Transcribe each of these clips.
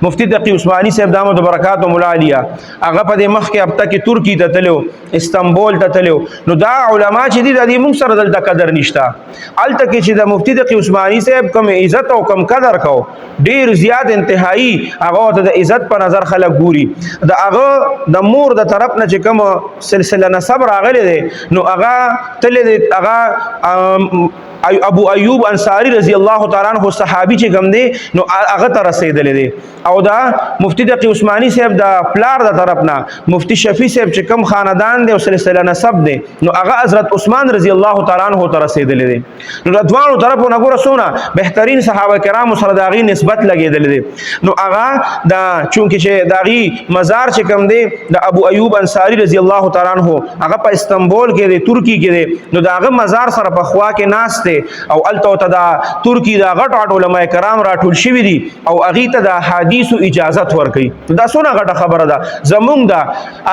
مفتی تقی عثماني صاحب دامت برکات مولا علیه هغه په دې مخ کې هفته کې ترکی ته تلو استنبول ته تلو نو دا علما چې دي د دې موږ سره دلته قدر نشته الته کې چې د مفتی تقی عثماني صاحب کم عزت او کم قدر کو ډیر زیات انتهایی هغه ته د عزت په نظر خلک ګوري د هغه د مور د طرف نه چې کوم سلسله نسب راغلی دی نو هغه تل هغه ابو ایوب انصاری رضی الله تعالی عنہ صحابي چې کوم دی نو هغه ته رسیدلی دی او دا مفتی تقی عثماني صاحب د پلار د طرف نه مفتی شفیع صاحب چې کوم خاندان دی او سلسله نسب دی نو هغه حضرت عثمان رضی الله تعالی عنہ ته رسیدلی دی نو د دوانو طرفونو ګوره څونه بهترین صحابه کرام سره د هغې نسبت لګېدلی دی نو هغه دا چونکې چې د هغې مزار چې کوم دی د ابو ایوب انصاری رضی الله تعالی عنہ هغه په استنبول کې دی ترکی کې دی نو د هغه مزار سره په خوا کې ناست او الته ته دا ترکی دا غټ علماء کرام راټول شوي دي او هغې ته د حدیثو اجازت ورکوي دا څونه غټه خبره ده زمونږ د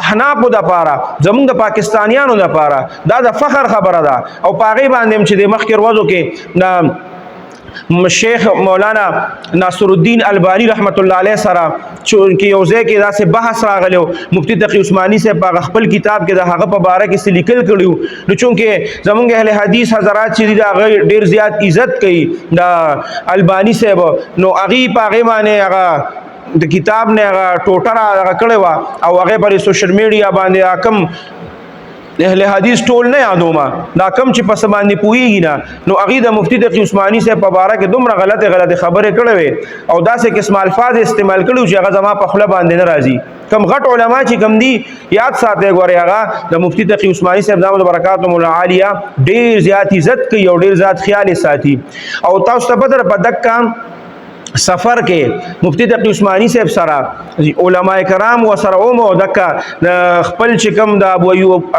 احنافو دپاره زمونږ د پاکستانیانو دپاره دا د فخر خبره ده او په هغې باندې چې د مخکې ورځو کې شیخ مولانا ناصر الدین البانی رحمت الله علیه سره چې یو ځای کې داسې بحث راغلی مفتی تقی عثماني صاحب په خپل کتاب کې د هغه په باره کې څه لیکل کړي نو چونکې زمونږ اهل حدیث حضرات چې دي د هغه ډېر زیات عزت کوي د البانی صاحب نو هغې په هغې باندې هغه د کتاب نه هغه ټوټه هغه کړې وه او هغې پر سوشل میډیا باندې کم اهل حدیث ټول نه یادومه دا کم چې پس باندې پوهیږي نه نو هغې د مفتی تقی عثماني صاحب په باره کې دومره غلطې خبرې کړې وې او داسې قسم الفاظ استعمال کړي چې هغه زما په خوله باندې نه راځي کم غټ علما چې کم دي یاد ساتئ ګورئ هغه د مفتی تقی عثماني صاحب دامت برکات مولا عالیه ډېر زیات عزت کوي او ډېر زیات خیال یې ساتي او تاسو ته پته ده په دکه سفر کې مفتی تقی عثماني صاحب سره علماء کرام و سره اومو دکه خپل چې کوم د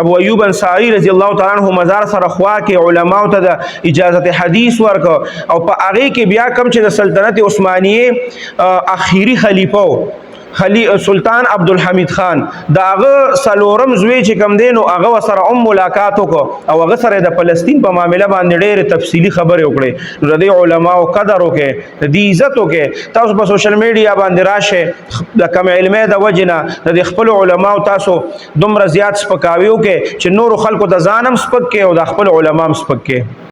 ابو ایوب انصاری رضی الله تعالی عنہ مزار سره خوا کې علماو ته د اجازت حدیث ورکو او په هغې کې بیا کوم چې د سلطنت عثمانیه اخیری خلیفه سلطان عبدالحمید خان دا هغه څلورم زوی چې کوم دی نو هغه سره ملاقات وکړو او هغه سره د فلسطین په معامله باندې ډېرې تفصیلي خبرې وکړې نو د دې علماو قدر وکړئ د دې عزت وکړئ تاسو په سوشل میډیا باندې راشئ د کم علمۍ د وجې نه د دې خپلو علماو تاسو دومره زیات سپکاوي وکړئ چې نورو خلکو د ځان هم سپک کړئ او د خپلو علما هم سپک کړئ